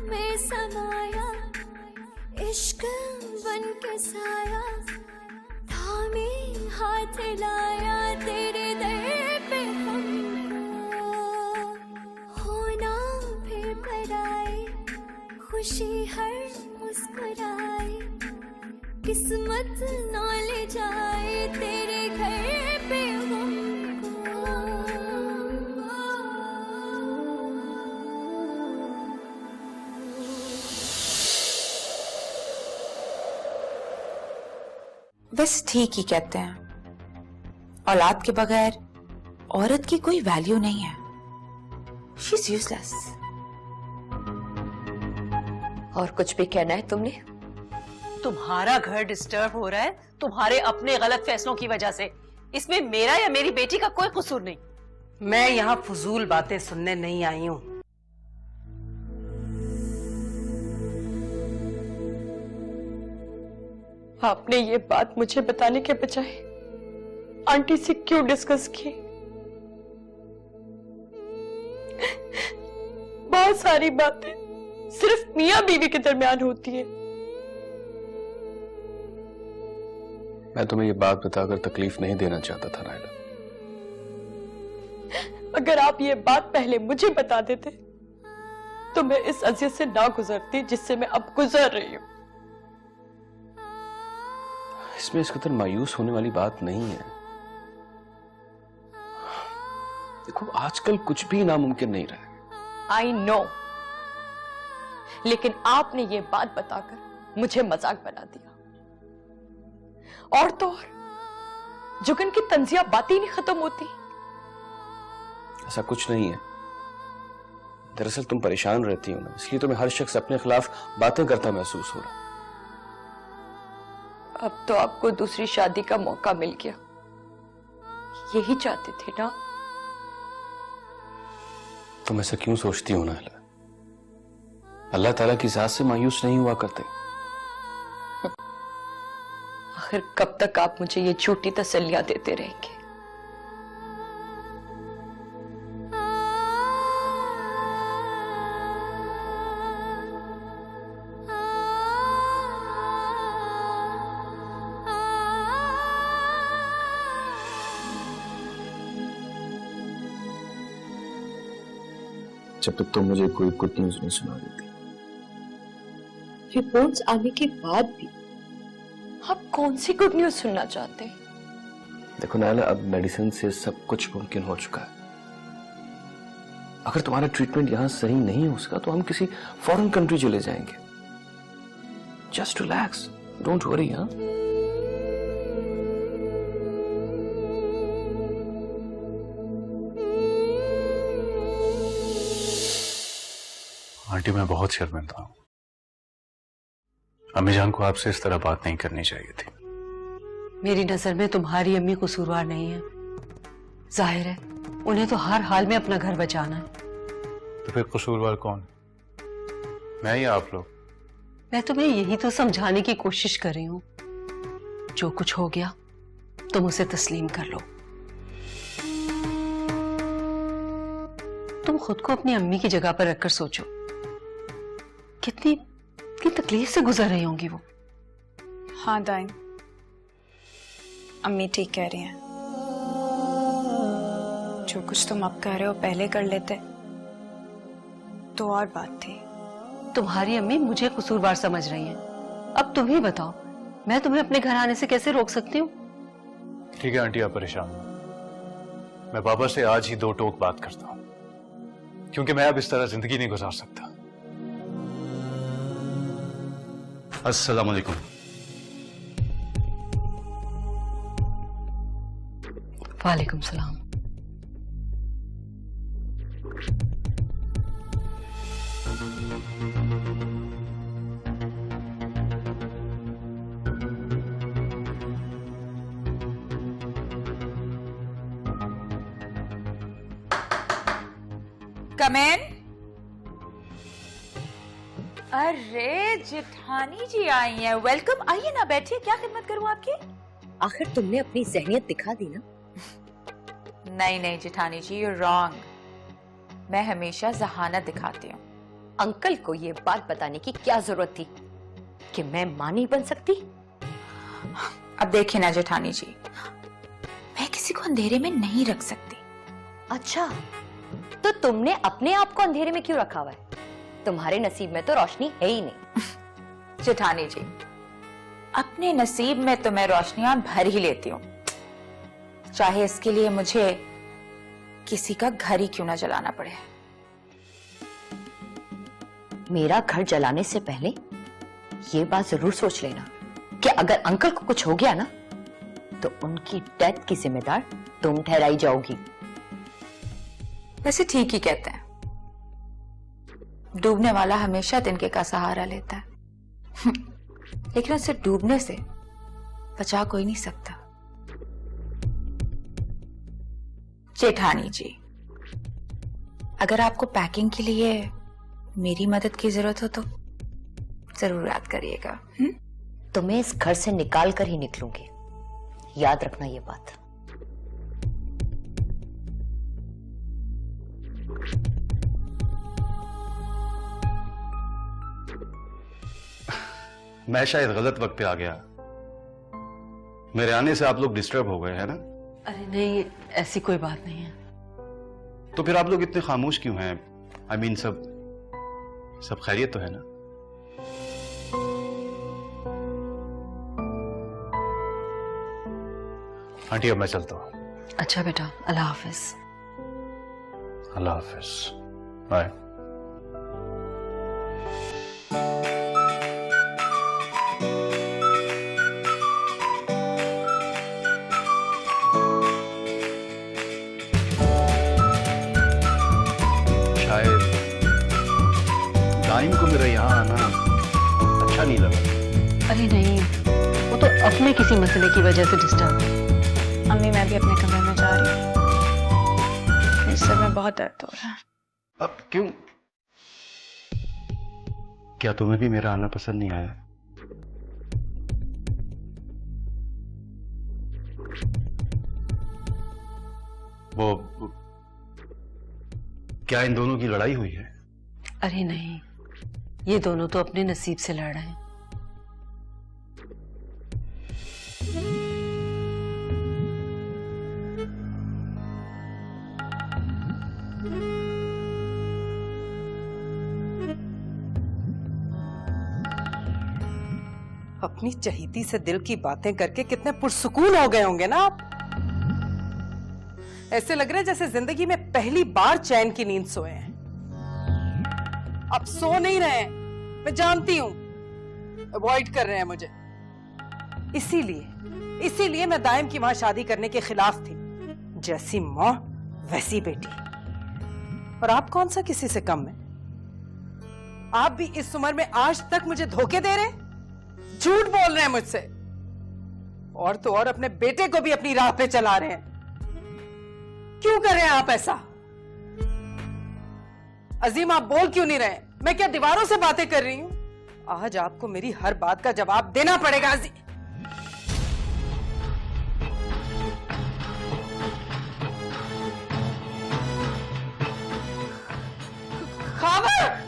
में समाया, इश्क बन के साया, थामे हाथ लाया तेरे दर पे हमको, होना फिर पराए, खुशी हर मुस्कुराए, किस्मत ना ले जाए तेरे घर पे हमको। बस ठीक ही कहते हैं, औलाद के बगैर औरत की कोई वैल्यू नहीं है। She is useless. और कुछ भी कहना है तुमने? तुम्हारा घर डिस्टर्ब हो रहा है तुम्हारे अपने गलत फैसलों की वजह से। इसमें मेरा या मेरी बेटी का कोई कसूर नहीं। मैं यहाँ फजूल बातें सुनने नहीं आई हूँ। आपने ये बात मुझे बताने के बजाय आंटी से क्यों डिस्कस की? बहुत सारी बातें सिर्फ मियां बीवी के दरमियान होती है। मैं तुम्हें ये बात बताकर तकलीफ नहीं देना चाहता था नायला। अगर आप ये बात पहले मुझे बता देते तो मैं इस अजियत से ना गुजरती जिससे मैं अब गुजर रही हूँ। इसमें इस कदर मायूस होने वाली बात नहीं है। देखो आजकल कुछ भी नामुमकिन नहीं रहा। आई नो, लेकिन आपने ये बात बताकर मुझे मजाक बना दिया। और तो और जुगन की तंजिया बातें नहीं खत्म होती। ऐसा कुछ नहीं है। दरअसल तुम परेशान रहती हो ना, इसलिए तुम्हें हर शख्स अपने खिलाफ बातें करता महसूस हो रहा। अब तो आपको दूसरी शादी का मौका मिल गया, यही चाहते थे ना? तुम ऐसा क्यों सोचती हो नायला? अल्लाह ताला की जात से मायूस नहीं हुआ करते। आखिर कब तक आप मुझे ये झूठी तसल्लियां देते रहेंगे? जब तक तुम मुझे कोई गुड न्यूज नहीं सुना देती। रिपोर्ट्स आने के बाद भी आप कौन सी गुड न्यूज सुनना चाहते हैं? देखो नायला, अब मेडिसिन से सब कुछ मुमकिन हो चुका है। अगर तुम्हारा ट्रीटमेंट यहां सही नहीं हो सका तो हम किसी फॉरेन कंट्री चले जाएंगे। Just relax, don't worry. हाँ, आंटी मैं बहुत शर्मिंदा हूं। अम्मी जान को आपसे इस तरह बात नहीं करनी चाहिए थी। मेरी नजर में तुम्हारी अम्मी कसूरवार नहीं है। जाहिर है उन्हें तो हर हाल में अपना घर बचाना है। तो फिर कसूरवार कौन? मैं या आप लोग? मैं तुम्हें यही तो समझाने की कोशिश कर रही हूं। जो कुछ हो गया तुम उसे तस्लीम कर लो। तुम खुद को अपनी अम्मी की जगह पर रखकर सोचो, कितनी तकलीफ से गुजर रही होंगी वो। हाँ दाइन, अम्मी ठीक कह रही हैं। जो कुछ तुम अब कह रहे हो पहले कर लेते तो और बात थी। तुम्हारी अम्मी मुझे कसूरवार समझ रही हैं। अब तुम ही बताओ, मैं तुम्हें अपने घर आने से कैसे रोक सकती हूँ? ठीक है आंटी, आप परेशान हो। मैं बाबा से आज ही दो टोक बात करता हूँ, क्योंकि मैं अब इस तरह जिंदगी नहीं गुजार सकता। अस्सलाम वालेकुम। वालेकुम सलाम। कम इन। अरे जेठानी जी आई हैं, वेलकम। आइए ना, बैठिए। क्या खिदमत करूं आपकी? आखिर तुमने अपनी ज़हनियत दिखा दी ना। नहीं नहीं जेठानी जी, यू रॉन्ग। मैं हमेशा जहानत दिखाती हूँ। अंकल को ये बात बताने की क्या जरूरत थी कि मैं मां नहीं बन सकती? अब देखिए ना जेठानी जी, मैं किसी को अंधेरे में नहीं रख सकती। अच्छा, तो तुमने अपने आप को अंधेरे में क्यों रखा हुआ है? तुम्हारे नसीब में तो रोशनी है ही नहीं। जेठानी जी, अपने नसीब में तो मैं रोशनियां भर ही लेती हूँ, चाहे इसके लिए मुझे किसी का घर ही क्यों ना जलाना पड़े। मेरा घर जलाने से पहले ये बात जरूर सोच लेना कि अगर अंकल को कुछ हो गया ना तो उनकी डेथ की जिम्मेदार तुम ठहराई जाओगी। वैसे ठीक ही कहते हैं, डूबने वाला हमेशा तिनके का सहारा लेता है, लेकिन उसे डूबने से बचा कोई नहीं सकता। जेठानी जी, अगर आपको पैकिंग के लिए मेरी मदद की जरूरत हो तो जरूर याद करिएगा। तुम्हें इस घर से निकाल कर ही निकलूंगी, याद रखना ये बात। मैं शायद गलत वक्त पे आ गया, मेरे आने से आप लोग डिस्टर्ब हो गए, है ना? अरे नहीं, ऐसी कोई बात नहीं है। तो फिर आप लोग इतने खामोश क्यों हैं? आई मीन सब खैरियत तो है ना? आंटी अब मैं चलता हूँ। अच्छा बेटा, अल्लाह हाफिज। अल्लाह हाफिज, बाय। शायद दाइम को मेरा यहाँ आना अच्छा नहीं लगा। अरे नहीं, वो तो अपने किसी मसले की वजह से डिस्टर्ब है। अम्मी, मैं भी अपने कमरे में जा रही हूँ, मेरे सर में बहुत दर्द हो रहा है। अब क्यों? क्या तुम्हें भी मेरा आना पसंद नहीं आया? वो क्या इन दोनों की लड़ाई हुई है? अरे नहीं, ये दोनों तो अपने नसीब से लड़ रहे हैं। अपनी चहीती से दिल की बातें करके कितने पुरसुकून हो गए होंगे ना आप। ऐसे लग रहा है जैसे जिंदगी में पहली बार चैन की नींद सोए हैं। अब सो नहीं रहे हैं, मैं जानती हूं, अवॉइड कर रहे हैं मुझे। इसीलिए मैं दाइम की वहां शादी करने के खिलाफ थी। जैसी मां वैसी बेटी। और आप कौन सा किसी से कम है? आप भी इस उम्र में आज तक मुझे धोखे दे रहे हैं, झूठ बोल रहे हैं मुझसे, और तो और अपने बेटे को भी अपनी राह पे चला रहे हैं। क्यों कर रहे हैं आप ऐसा? अजीम, आप बोल क्यों नहीं रहे? मैं क्या दीवारों से बातें कर रही हूं? आज आपको मेरी हर बात का जवाब देना पड़ेगा अजीम। खाबर!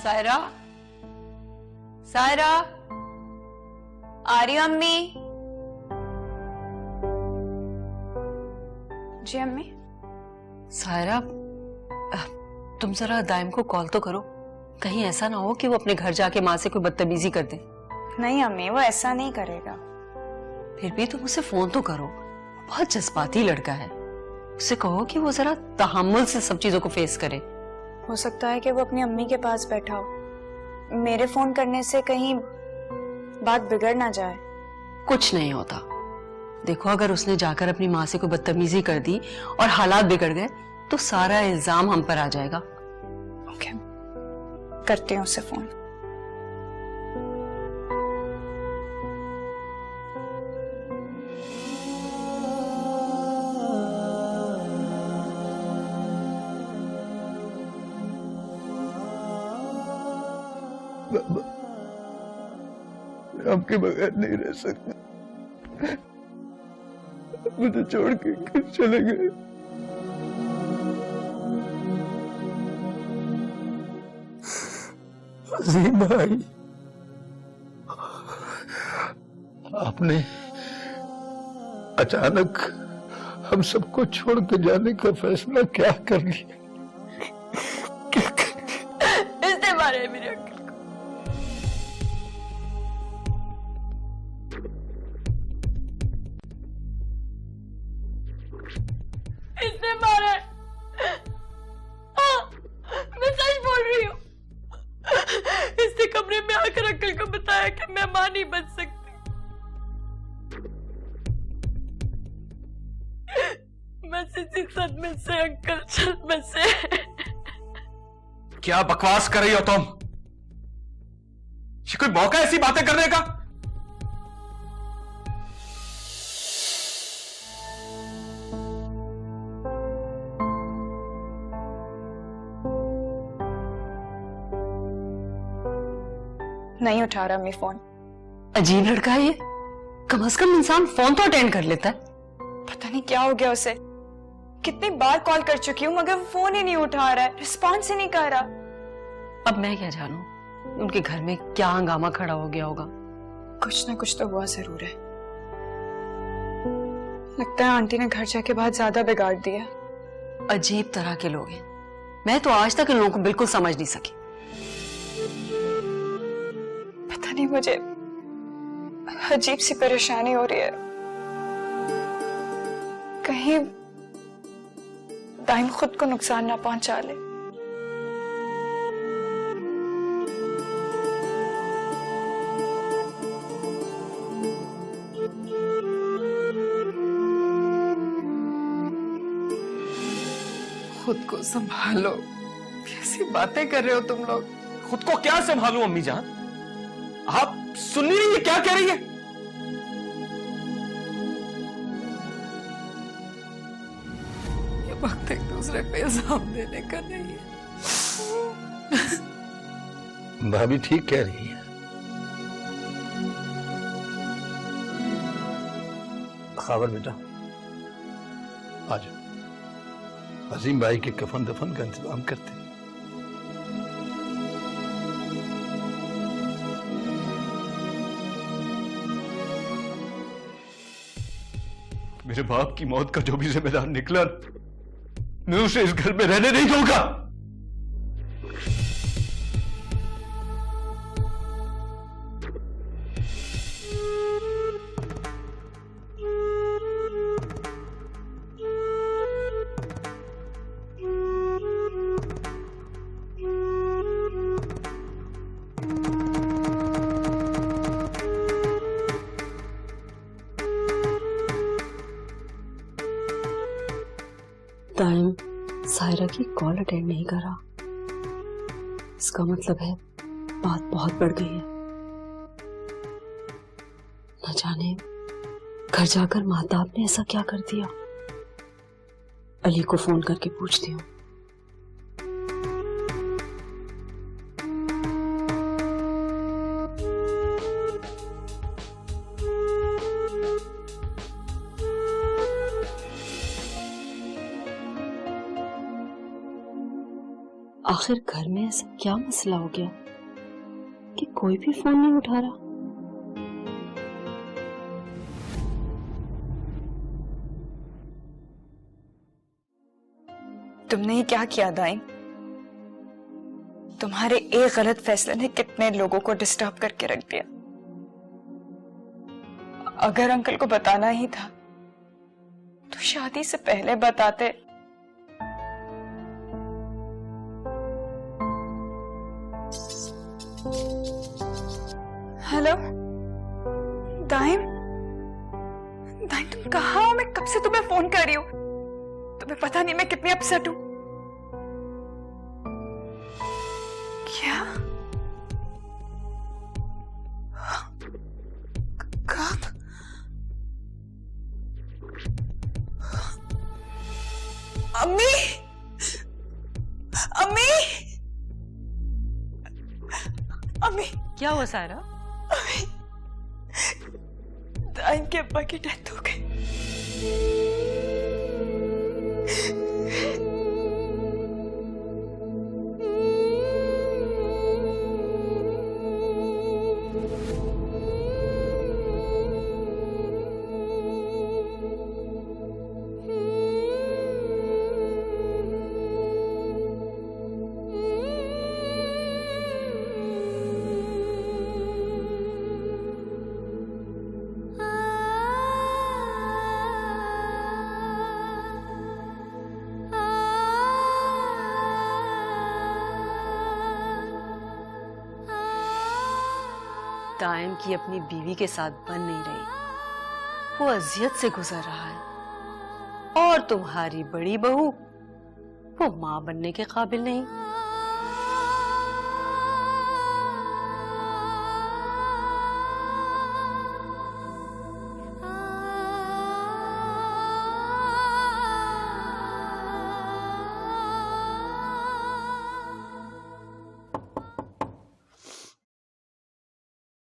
सायरा, सायरा, आ रही हो अम्मी? जी अम्मी। सायरा, तुम जरा दाइम को कॉल तो करो, कहीं ऐसा ना हो कि वो अपने घर जाके माँ से कोई बदतमीजी कर दे। नहीं अम्मी, वो ऐसा नहीं करेगा। फिर भी तुम उसे फोन तो करो, बहुत जज्बाती लड़का है। उसे कहो कि वो जरा तहम्मुल से सब चीजों को फेस करे। हो सकता है कि वो अपनी अम्मी के पास बैठा हो, मेरे फोन करने से कहीं बात बिगड़ ना जाए। कुछ नहीं होता। देखो, अगर उसने जाकर अपनी माँ से कोई बदतमीजी कर दी और हालात बिगड़ गए तो सारा इल्जाम हम पर आ जाएगा। ओके, करती हूँ उसे फोन। आपके बगैर नहीं रह सकता। मुझे छोड़ के घर चले गए। अजीम भाई, आपने अचानक हम सबको छोड़ के जाने का फैसला क्या कर लिया? इसने मारे है मेरे अंकल को। इसने मारा है। हाँ, मैं सच बोल रही हूँ। इसने कमरे में आकर अंकल को बताया कि मैं मां नहीं बन सकती। बस इसी सदमे से अंकल, सदमे से। क्या बकवास कर रही हो तुम? ये कोई मौका है ऐसी बातें करने का? नहीं उठा रहा मैं फोन। अजीब लड़का है ये। कम से कम इंसान फोन तो अटेंड कर लेता है। पता नहीं क्या हो गया उसे। कितनी बार कॉल कर चुकी हूँ मगर फोन ही नहीं उठा रहा है, रिस्पॉन्स ही नहीं कर रहा। अब मैं क्या जानूं उनके घर में क्या हंगामा खड़ा हो गया होगा। कुछ ना कुछ तो हुआ जरूर है। लगता है आंटी ने घर जाके बहुत ज्यादा बिगाड़ दिया। अजीब तरह के लोग हैं। मैं तो आज तक इन लोगों को बिल्कुल समझ नहीं सकी। पता नहीं, मुझे अजीब सी परेशानी हो रही है। कहीं दाइम खुद को नुकसान ना पहुंचा ले। खुद को संभालो। कैसी बातें कर रहे हो तुम लोग? खुद को क्या संभालूं अम्मी जान? आप सुन नहीं रही है क्या कह रही है? ये वक्त एक दूसरे पे इल्जाम देने का नहीं है। भाभी ठीक कह रही है। खबर बेटा, आ जाओ। अजीम भाई के कफन दफन का इंतजाम करते हैं। मेरे बाप की मौत का जो भी जिम्मेदार निकला, मैं उसे इस घर में रहने नहीं दूंगा। टाइम सायरा की कॉल अटेंड नहीं करा। इसका मतलब है बात बहुत बढ़ गई है। न जाने घर जाकर माताब ने ऐसा क्या कर दिया। अली को फोन करके पूछती हूँ। आखिर घर में ऐसा क्या मसला हो गया कि कोई भी फोन नहीं उठा रहा। तुमने ये क्या किया दाइम? तुम्हारे एक गलत फैसले ने कितने लोगों को डिस्टर्ब करके रख दिया। अगर अंकल को बताना ही था तो शादी से पहले बताते। हेलो दाइम, दाइम तुम कहाँ हो? मैं कब से तुम्हें फोन कर रही हूँ। तुम्हें पता नहीं मैं कितनी अपसेट हूँ। क्या? कब? अम्मी, अम्मी, अम्मी, क्या हुआ सायरा? दाइम के अब्बा की डेथ हो गई। दाइम की अपनी बीवी के साथ बन नहीं रही, वो अजियत से गुजर रहा है। और तुम्हारी बड़ी बहू वो मां बनने के काबिल नहीं।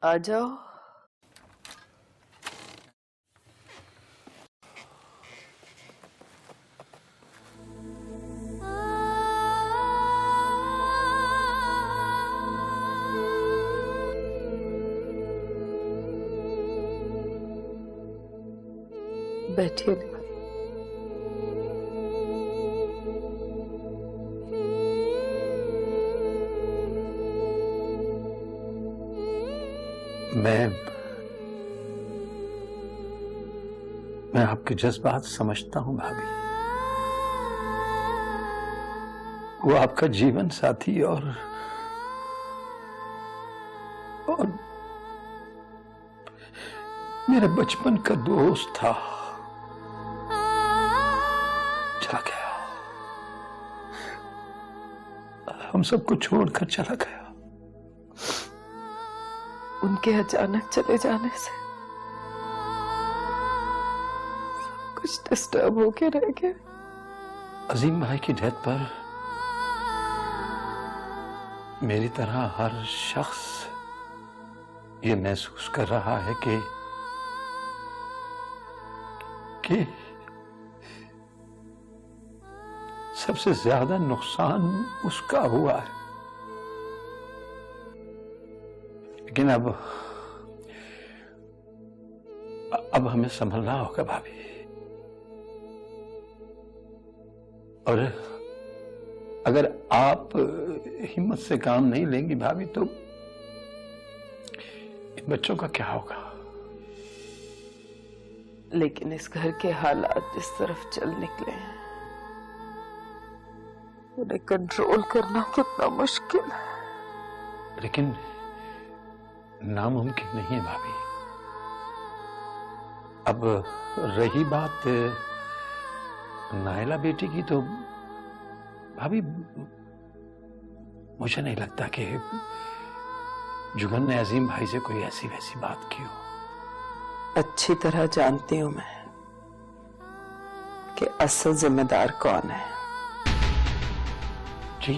आ जाओ। बैठिए। मैं आपके जज्बात समझता हूं भाभी। वो आपका जीवन साथी और मेरे बचपन का दोस्त था, चला गया, हम सबको छोड़कर चला गया। उनके अचानक चले जाने से सब कुछ डिस्टर्ब होके रह गया। अजीम भाई की डेथ पर मेरी तरह हर शख्स ये महसूस कर रहा है कि सबसे ज्यादा नुकसान उसका हुआ है। लेकिन अब हमें संभलना होगा भाभी, और अगर आप हिम्मत से काम नहीं लेंगी भाभी तो इन बच्चों का क्या होगा। लेकिन इस घर के हालात जिस तरफ चल निकले हैं, उन्हें कंट्रोल करना कितना मुश्किल है। लेकिन नामुमकिन नहीं है भाभी। अब रही बात नायला बेटी की, तो भाभी मुझे नहीं लगता कि जुगन ने अजीम भाई से कोई ऐसी वैसी बात की हो। अच्छी तरह जानती हूं मैं कि असल जिम्मेदार कौन है। जी